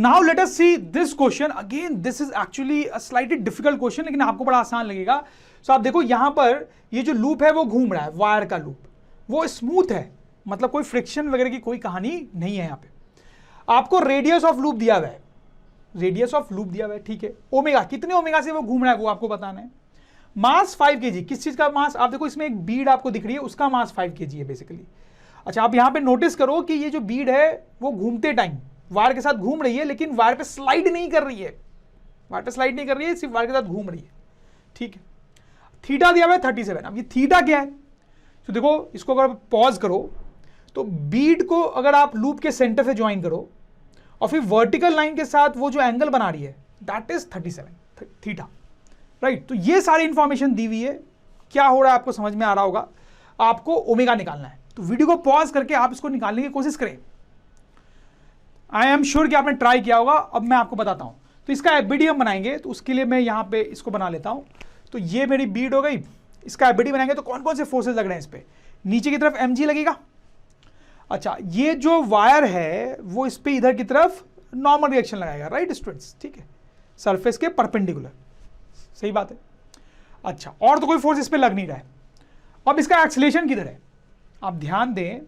Now let us see this question again. This is actually a slightly difficult question, लेकिन आपको बड़ा आसान लगेगा. सो आप देखो यहां पर ये जो लूप है वो घूम रहा है, वायर का लूप, वो स्मूथ है, मतलब कोई फ्रिक्शन वगैरह की कोई कहानी नहीं है. यहां पे आपको रेडियस ऑफ लूप दिया हुआ है, रेडियस ऑफ लूप दिया हुआ है, ठीक है. ओमेगा, कितने ओमेगा से वो घूम रहा है वो आपको बताना है. मास 5 kg. किस चीज का मास? आप देखो इसमें एक बीड आपको दिख रही है, उसका मास 5 kg है बेसिकली. अच्छा, आप यहां पे नोटिस करो कि ये जो बीड है वो घूमते टाइम वायर के साथ घूम रही है, लेकिन वायर पे स्लाइड नहीं कर रही है, वायर पे स्लाइड नहीं कर रही है, सिर्फ वायर के साथ घूम रही है, ठीक है. थीटा दिया हुआ है 37. अब ये थीटा क्या है? तो देखो इसको अगर पॉज करो तो बीड को अगर आप लूप के सेंटर से ज्वाइन करो और फिर वर्टिकल लाइन के साथ वो जो एंगल बना रही है दैट इज 37 थीटा, राइट. तो ये सारी इंफॉर्मेशन दी हुई है. क्या हो रहा है आपको समझ में आ रहा होगा. आपको ओमेगा निकालना है, तो वीडियो को पॉज करके आप इसको निकालने की कोशिश करें. आई एम श्योर कि आपने ट्राई किया होगा. अब मैं आपको बताता हूं. तो इसका एफबीडी हम बनाएंगे, तो उसके लिए मैं यहां पे इसको बना लेता हूं. तो ये मेरी बीड हो गई. इसका एफबीडी बनाएंगे तो कौन कौन से फोर्सेस लग रहे हैं इस पे. नीचे की तरफ mg लगेगा. अच्छा, ये जो वायर है वो इस पे इधर की तरफ नॉर्मल रिएक्शन लगाएगा, राइट स्टूडेंट्स, ठीक है, सरफेस के परपेंडिकुलर. सही बात है. अच्छा, और तो कोई फोर्स इस पे लग नहीं रहा है. अब इसका एक्सीलरेशन किधर है? आप ध्यान दें,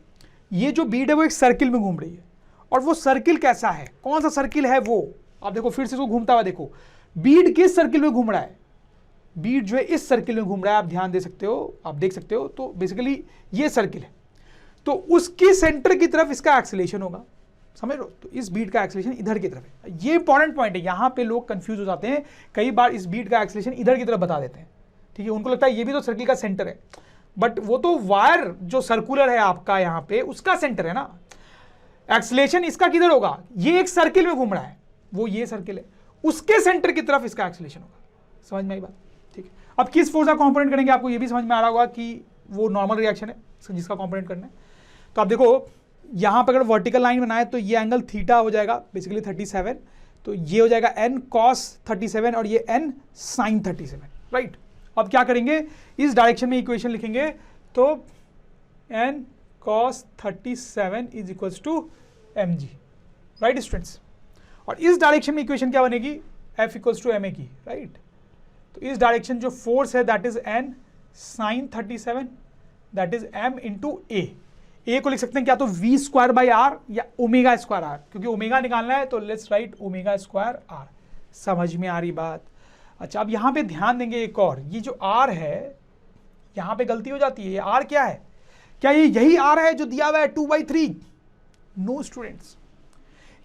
ये जो बीड है वो एक सर्किल में घूम रही है, और वो सर्किल कैसा है, कौन सा सर्किल है वो आप देखो. फिर से इसको घूमता हुआ देखो. बीड किस सर्किल में घूम रहा है? बीड जो है इस सर्किल में घूम रहा है. आप ध्यान दे सकते हो, आप देख सकते हो. तो बेसिकली ये सर्किल है, तो उसकी सेंटर की तरफ इसका एक्सीलरेशन होगा, समझ लो. तो इस बीड का एक्सीलरेशन इधर की तरफ है. ये इंपॉर्टेंट पॉइंट है. यहां पे लोग कंफ्यूज हो जाते हैं कई बार. इस बीड का एक्सीलरेशन इधर की तरफ बता देते हैं, ठीक है. उनको लगता है ये भी तो सर्किल का सेंटर है, बट वो तो वायर जो सर्कुलर है आपका यहां पे उसका सेंटर है ना. एक्सीलरेशन इसका किधर होगा? ये एक सर्किल में घूम रहा है, वो ये सर्किल है, उसके सेंटर की तरफ इसका एक्सीलरेशन होगा. समझ में आई बात, ठीक है. अब किस फोर्स का कंपोनेंट करेंगे आपको ये भी समझ में आ रहा होगा कि वो नॉर्मल रिएक्शन है जिसका कंपोनेंट करना है. तो आप देखो यहां पर अगर वर्टिकल लाइन बनाए तो ये एंगल थीटा हो जाएगा बेसिकली 37. तो ये हो जाएगा n cos 37 और ये n sin 37, राइट. अब क्या करेंगे, इस डायरेक्शन में इक्वेशन लिखेंगे. तो n cos 37 is equals to mg, right students. और इस डायरेक्शन में इक्वेशन क्या बनेगी? f इक्वल्स टू ma की, राइट. तो इस डायरेक्शन जो फोर्स है that is n sin 37, that is m into a को लिख सकते हैं क्या तो v स्क्वायर बाई आर या ओमेगा स्क्वायर आर, क्योंकि ओमेगा निकालना है तो let's write omega square r. समझ में आ रही बात. अच्छा, अब यहां पे ध्यान देंगे एक और. ये जो r है यहां पे गलती हो जाती है. ये r क्या है? क्या ये यही r है जो दिया हुआ है 2/3? नो स्टूडेंट्स,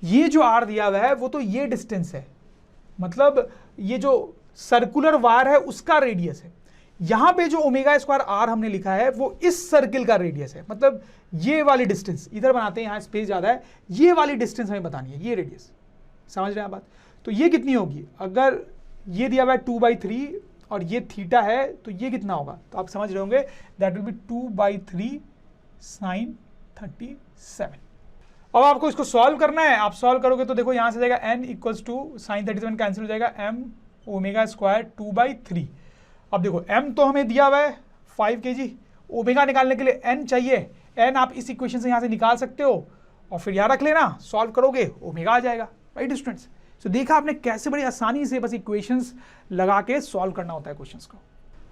ये जो r दिया हुआ है वो तो ये डिस्टेंस है, मतलब ये जो सर्कुलर वायर है उसका रेडियस है. यहां पे जो ओमेगा स्क्वायर आर हमने लिखा है वो इस सर्किल का रेडियस है, मतलब ये वाली डिस्टेंस इधर बनाते हैं, यहां स्पेस ज्यादा है, ये वाली डिस्टेंस हमें बतानी है, ये रेडियस. समझ रहे हैं बात. तो ये कितनी होगी? अगर ये दिया हुआ है 2/3 और ये थीटा है तो ये कितना होगा? तो आप समझ रहे होंगे दैट विल बी 2/3 sin 37. अब आपको इसको सॉल्व करना है. आप सॉल्व करोगे तो देखो यहां से जाएगा n equals to sin 37 cancel हो जाएगा m ओमेगा स्क्वायर 2/3. अब देखो m तो हमें दिया हुआ है 5 kg, ओमेगा निकालने के लिए n चाहिए. n आप इस इक्वेशन से यहां से निकाल सकते हो और फिर यहां रख लेना. सॉल्व करोगे ओमेगा आ जाएगा, राइट स्टूडेंट्स. तो देखा आपने कैसे बड़ी आसानी से बस इक्वेशंस लगा के सॉल्व करना होता है क्वेश्चंस को.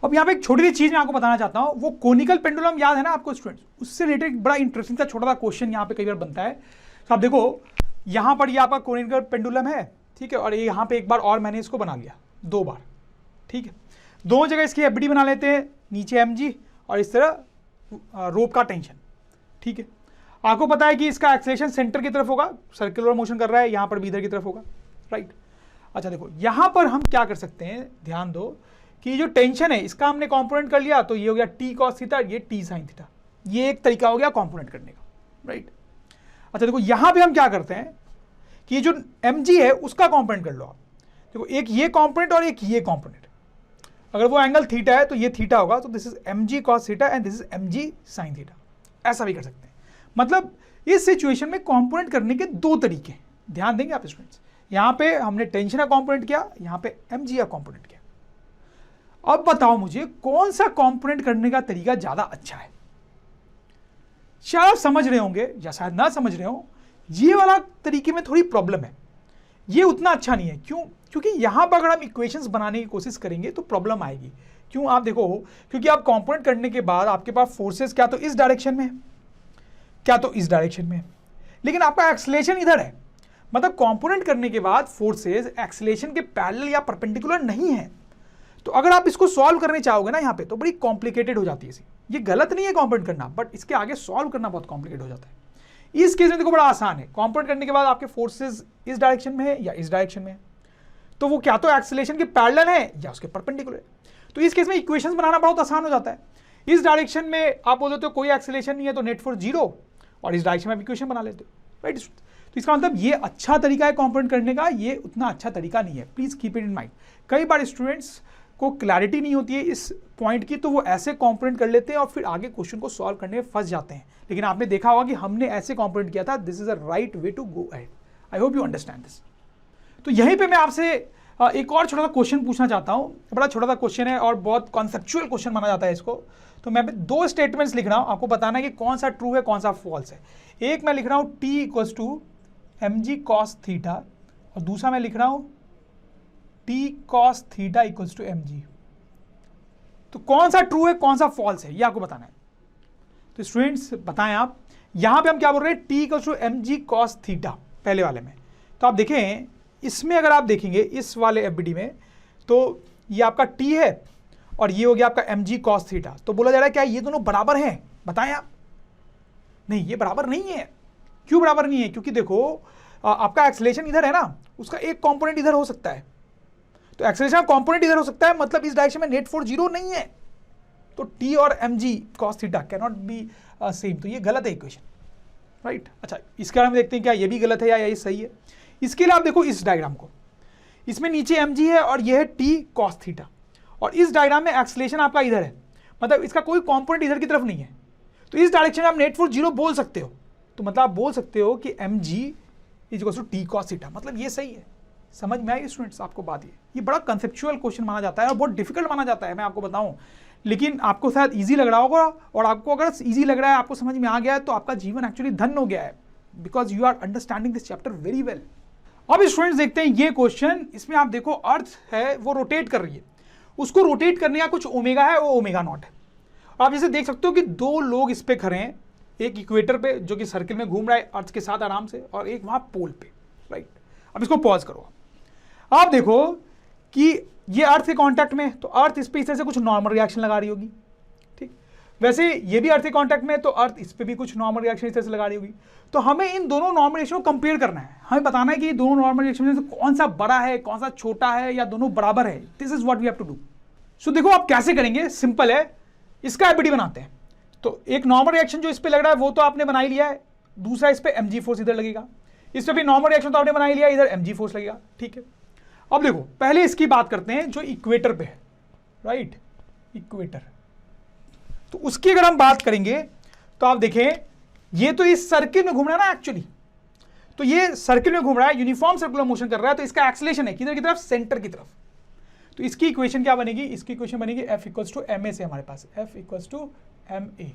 अब यहाँ पे एक छोटी सी चीज मैं आपको बताना चाहता हूँ. वो कोनिकल पेंडुलम याद है ना आपको स्टूडेंट्स? उससे रिलेटेड बड़ा इंटरेस्टिंग सा छोटा सा क्वेश्चन यहाँ पे कई बार बनता है. तो आप देखो यहाँ पर ये आपका कोनिकल पेंडुलम है, ठीक है, और ये यहाँ पे एक बार और मैंने इसको बना लिया 2 बार, ठीक है. दोनों जगह इसकी एफबीडी बना लेते हैं, नीचे mg और इस तरह रोप का टेंशन, ठीक है. आपको पता है कि इसका एक्सेलेरेशन सेंटर की तरफ होगा, सर्कुलर मोशन कर रहा है, यहाँ पर भी इधर की तरफ होगा, राइट. अच्छा देखो यहाँ पर हम क्या कर सकते हैं, ध्यान दो कि जो टेंशन है इसका हमने कंपोनेंट कर लिया, तो ये हो गया t cos थीटा, ये t sin थीटा. ये एक तरीका हो गया कंपोनेंट करने का, राइट. अच्छा देखो यहाँ पे हम क्या करते हैं कि ये जो mg है उसका कंपोनेंट कर लो आप. देखो एक ये कंपोनेंट और एक ये कंपोनेंट. अगर वो एंगल थीटा है तो ये थीटा होगा, तो this is mg cos theta and this is mg sin theta. ऐसा भी कर सकते हैं. मतलब इस सिचुएशन में कंपोनेंट करने के 2 तरीके. ध्यान देंगे आप स्टूडेंट्स. यहाँ पे हमने टेंशन का कंपोनेंट किया, यहाँ पे mg का कंपोनेंट किया. अब बताओ मुझे कौन सा कंपोनेंट करने का तरीका ज्यादा अच्छा है? शायद आप समझ रहे होंगे या शायद ना समझ रहे हो. ये वाला तरीके में थोड़ी प्रॉब्लम है, ये उतना अच्छा नहीं है। क्यों? क्योंकि यहां पर अगर हम इक्वेशंस बनाने की कोशिश करेंगे तो प्रॉब्लम आएगी। क्यों? आप देखो, क्योंकि आप कंपोनेंट करने के बाद आपके पास फोर्सेस क्या तो इस डायरेक्शन में है, क्या तो इस डायरेक्शन में है, लेकिन आपका एक्सेलरेशन इधर है। मतलब कंपोनेंट करने के बाद फोर्सेस एक्सेलरेशन के पैरेलल या परपेंडिकुलर नहीं है। तो अगर आप इसको सॉल्व करने चाहोगे ना यहाँ पे, तो बड़ी कॉम्प्लिकेटेड हो जाती है। ये गलत नहीं है कंपोनेंट करना, बट इसके आगे सॉल्व करना बहुत कॉम्प्लिकेट हो जाता है। इस केस में देखो बड़ा आसान है। कंपोनेंट करने के बाद आपके फोर्सेस इस डायरेक्शन में है या इस डायरेक्शन में है, तो वो क्या तो एक्सेलरेशन के पैरेलल है या उसके परपेंडिकुलर है। तो इस केस में इक्वेशंस बनाना बहुत आसान हो जाता है। इस डायरेक्शन में आप बोल देते हो कोई एक्सेलरेशन नहीं है तो नेट फोर्स 0, और इस डायरेक्शन में आप इक्वेशन बना लेते हो, राइट। तो इसका मतलब ये अच्छा तरीका है कंपोनेंट करने का, ये उतना अच्छा तरीका नहीं है। Please keep it in mind. कई बार स्टूडेंट्स को क्लैरिटी नहीं होती है इस पॉइंट की, तो वो ऐसे कंपोनेंट कर लेते हैं और फिर आगे क्वेश्चन को सॉल्व करने में फंस जाते हैं। लेकिन आपने देखा होगा कि हमने ऐसे कंपोनेंट किया था। This is a right way to go ahead. I hope you understand this. तो यहीं पे मैं आपसे एक और छोटा सा क्वेश्चन पूछना चाहता हूँ। बड़ा छोटा सा क्वेश्चन है और बहुत कॉन्सेप्चुअल क्वेश्चन माना जाता है इसको। तो मैं 2 स्टेटमेंट्स लिख रहा हूँ, आपको बताना है कि कौन सा ट्रू है कौन सा फॉल्स है। एक मैं लिख रहा हूँ T equals to mg cos theta, और दूसरा मैं लिख रहा हूँ T cos theta equals to mg। तो कौन सा ट्रू है कौन सा फॉल्स है ये आपको बताना है। तो स्टूडेंट्स बताएं आप, यहां पे हम क्या बोल रहे हैं, T equals to mg cos theta पहले वाले में। तो आप देखें इसमें, अगर आप देखेंगे इस वाले एफबीडी में, तो ये आपका T है और ये हो गया आपका mg cos थीटा। तो बोला जा रहा है क्या ये दोनों बराबर हैं? बताएं आप। नहीं, ये बराबर नहीं है। क्यों बराबर नहीं है? क्योंकि देखो आपका एक्सेलरेशन इधर है ना, उसका एक कंपोनेंट इधर हो सकता है। तो एक्सेलरेशन का कंपोनेंट इधर हो सकता है, मतलब इस डायरेक्शन में नेट फोर्स 0 नहीं है। तो T और mg cos theta can not be same. तो ये गलत है इक्वेशन, राइट। अच्छा, इसके बारे में देखते हैं क्या ये भी गलत है या ये सही है। इसके लिए आप देखो इस डायग्राम को, इसमें नीचे mg है और ये है T cos थीटा, और इस डायग्राम में एक्सेलरेशन आपका इधर है, मतलब इसका कोई कंपोनेंट इधर की तरफ नहीं है। तो इस डायरेक्शन में आप नेट फोर्स 0 बोल सकते हो। तो मतलब आप बोल सकते हो कि mg is equal to T cos theta, मतलब ये सही है। समझ में आई स्टूडेंट्स आपको बात? ये बड़ा कंसेप्चुअल क्वेश्चन माना जाता है और बहुत डिफिकल्ट माना जाता है, मैं आपको बताऊं। लेकिन आपको शायद इजी लग रहा होगा, और आपको अगर इजी लग रहा है, आपको समझ में आ गया है, तो आपका जीवन एक्चुअली धन्य हो गया है, because you are understanding this chapter very well. अब स्टूडेंट्स देखते हैं ये क्वेश्चन। इसमें आप देखो अर्थ है वो रोटेट कर रही है, उसको रोटेट करने का कुछ ओमेगा है, वो ओमेगा नॉट है। आप जैसे देख सकते हो कि 2 लोग इस पे खड़े हैं, एक इक्वेटर पे जो कि सर्किल में घूम रहा है अर्थ के साथ आराम से, और एक वहां पोल पे, राइट। अब इसको पॉज करो, आप देखो कि ये अर्थ के कांटेक्ट में, तो अर्थ इस पे इस तरह से कुछ नॉर्मल रिएक्शन लगा रही होगी, ठीक। वैसे ये भी अर्थ के कांटेक्ट में, तो अर्थ इस पे भी कुछ नॉर्मल रिएक्शन इस तरह से लगा रही होगी। तो हमें इन दोनों नॉर्मल रिएक्शन को कंपेयर करना है, हमें बताना है कि दोनों नॉर्मल रिएक्शन में से कौन सा बड़ा है कौन सा छोटा है, या दोनों बराबर है। This is what we have to do. So देखो आप कैसे करेंगे, सिंपल है। इसका एबीडी बनाते हैं। तो एक नॉर्मल रिएक्शन जो इस पे लग रहा है वो तो आपने बना ही लिया है, दूसरा इस पे mg फोर्स इधर लगेगा, इस पे भी नॉर्मल रिएक्शन तो आपने बना ही लिया, इधर mg फोर्स लगेगा, ठीक है। अब देखो पहले इसकी बात करते हैं जो इक्वेटर पे है, राइट, इक्वेटर। तो उसकी अगर हम बात करेंगे तो आप देखें ये तो इस सर्किल में घूम रहा है ना एक्चुअली, तो ये सर्किल में घूम रहा है, यूनिफॉर्म सर्कुलर मोशन कर रहा है, तो इसका एक्सेलरेशन है किधर की तरफ, सेंटर की तरफ। तो इसकी इक्वेशन क्या बनेगी, इसकी इक्वेशन बनेगी F इक्वल्स टू ma से हमारे पास F इक्वल्स टू ma।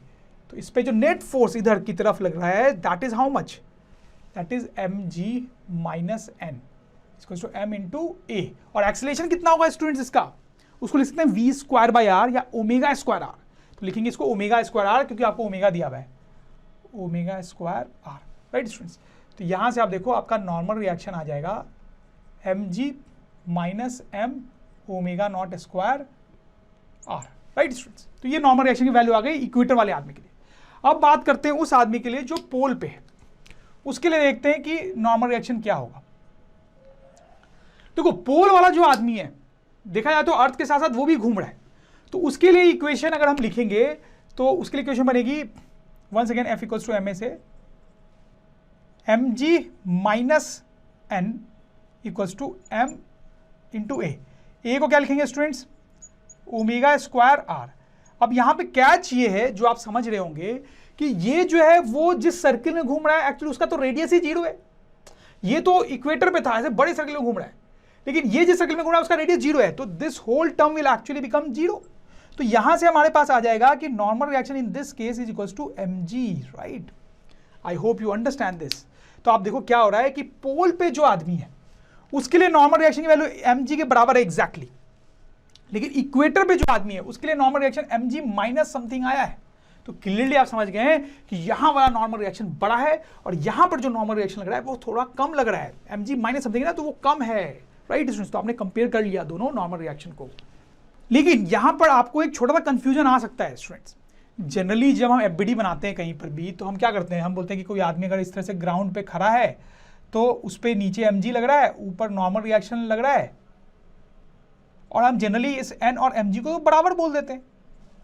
तो इस पे जो नेट फोर्स इधर की तरफ लग रहा है that is how much, that is mg minus n equals to m into a। और एक्सेलरेशन कितना होगा स्टूडेंट्स इसका, उसको लिख सकते हैं v स्क्वायर बाय r या ओमेगा स्क्वायर r। तो लिखेंगे इसको ओमेगा स्क्वायर r क्योंकि आपको ओमेगा दिया हुआ है, omega square r, right students. तो यहां से आप देखो आपका नॉर्मल रिएक्शन आ जाएगा mg minus m omega not square R, right students. तो ये नॉर्मल रिएक्शन की वैल्यू आ गई इक्वेटर वाले आदमी के लिए। अब बात करते हैं उस आदमी के लिए जो पोल पे है, उसके लिए देखते हैं कि नॉर्मल रिएक्शन क्या होगा। देखो पोल वाला जो आदमी है, देखा जाए तो अर्थ के साथ साथ वो भी घूम रहा है, तो उसके लिए इक्वेशन अगर हम लिखेंगे तो उसके लिए इक्वेशन बनेगी once again F equals to ma से mg minus n equals to m into a को क्या लिखेंगे स्टूडेंट्स, ओमेगा स्क्वायर r। अब यहां पे कैच ये है जो आप समझ रहे होंगे कि ये जो है वो जिस सर्किल में घूम रहा है एक्चुअली उसका तो रेडियस ही 0 है। ये तो इक्वेटर पे था, ऐसे बड़े सर्किल में घूम रहा है, लेकिन ये जिस सर्किल में घूम रहा है उसका रेडियस 0 है, तो this whole term will actually become 0। तो यहां से हमारे पास आ जाएगा कि normal reaction in this case is equals to mg, right. I hope you understand this. तो आप देखो क्या हो रहा है कि पोल पे जो आदमी है उसके लिए नॉर्मल रिएक्शन की वैल्यू mg के बराबर है एग्जैक्टली। लेकिन इक्वेटर पे जो आदमी है उसके लिए normal reaction mg minus something आया है। तो क्लियरली आप समझ गए हैं कि यहां वाला नॉर्मल रिएक्शन बड़ा है और यहां पर जो नॉर्मल रिएक्शन लग रहा है वो थोड़ा कम लग रहा है, mg माइनस समथिंग ना, तो वो कम है, राइट स्टूडेंट्स। तो आपने कंपेयर कर लिया दोनों नॉर्मल रिएक्शन को। लेकिन यहां पर आपको एक छोटा सा कंफ्यूजन आ सकता है स्टूडेंट्स। जनरली जब हम एफबीडी बनाते हैं कहीं पर भी तो हम क्या करते हैं, हम बोलते हैं कि कोई आदमी अगर इस तरह से ग्राउंड पे खड़ा है तो उस पर नीचे mg लग रहा है, ऊपर नॉर्मल रिएक्शन लग रहा है, और हम जनरली इस n और mg को बराबर बोल देते हैं,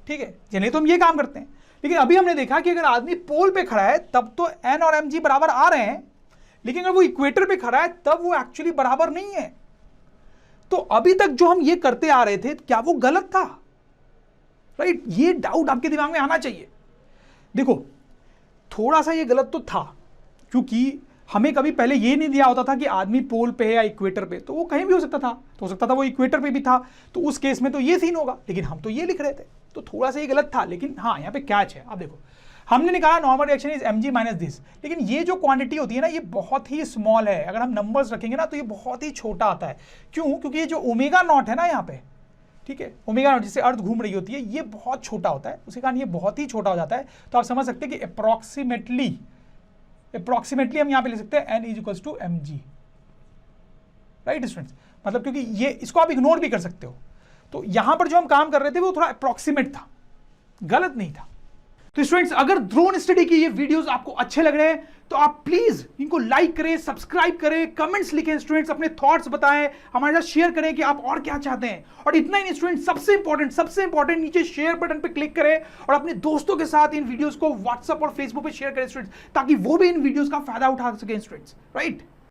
ठीक है। जनरली तो हम ये काम करते हैं। लेकिन अभी हमने देखा कि अगर आदमी पोल पे खड़ा है तब तो n और mg बराबर आ रहे हैं, लेकिन अगर वो इक्वेटर पे खड़ा है तब वो एक्चुअली बराबर नहीं है। तो अभी तक जो हम ये करते आ रहे थे क्या वो गलत था, राइट? ये डाउट आपके दिमाग में आना चाहिए। देखो थोड़ा सा ये गलत तो था, क्योंकि हमें कभी पहले ये नहीं दिया होता था कि आदमी पोल पे है या इक्वेटर पे, तो वो कहीं भी हो सकता था, तो हो सकता था वो इक्वेटर पे भी था, तो उस केस में तो ये सीन होगा। लेकिन हम तो ये लिख रहे थे, तो थोड़ा सा ये गलत था। लेकिन हाँ, यहाँ पे कैच है। अब देखो हमने निकाला normal reaction is mg minus this, लेकिन ये जो क्वांटिटी होती है ना ये बहुत ही स्मॉल है। अगर हम नंबर्स रखेंगे ना तो ये बहुत ही छोटा आता है। क्यों? क्योंकि ये जो ओमेगा नॉट है ना यहाँ पे, ठीक है, ओमेगा नॉट जिससे अर्थ घूम रही होती है, ये बहुत छोटा होता है, उसी कारण ये बहुत ही छोटा हो जाता है। तो आप समझ सकते हैं कि अप्रॉक्सीमेटली हम यहाँ पे ले सकते हैं n is equals to mg, right students. मतलब क्योंकि ये इसको आप इग्नोर भी कर सकते हो। तो यहां पर जो हम काम कर रहे थे वो थोड़ा अप्रॉक्सीमेट था, गलत नहीं था। तो स्टूडेंट्स अगर ड्रोन स्टडी के ये वीडियोस आपको अच्छे लग रहे हैं तो आप प्लीज इनको लाइक करें, सब्सक्राइब करें, कमेंट्स लिखें स्टूडेंट्स, अपने थॉट्स बताएं, हमारे साथ शेयर करें कि आप और क्या चाहते हैं। और इतना ही नहीं स्टूडेंट्स, सबसे इंपॉर्टेंट नीचे शेयर बटन पे क्लिक करें और अपने दोस्तों के साथ इन वीडियोस को व्हाट्सएप और फेसबुक पे शेयर करें स्टूडेंट्स, ताकि वो भी इन वीडियोस का फायदा उठा सकें स्टूडेंट्स, राइट?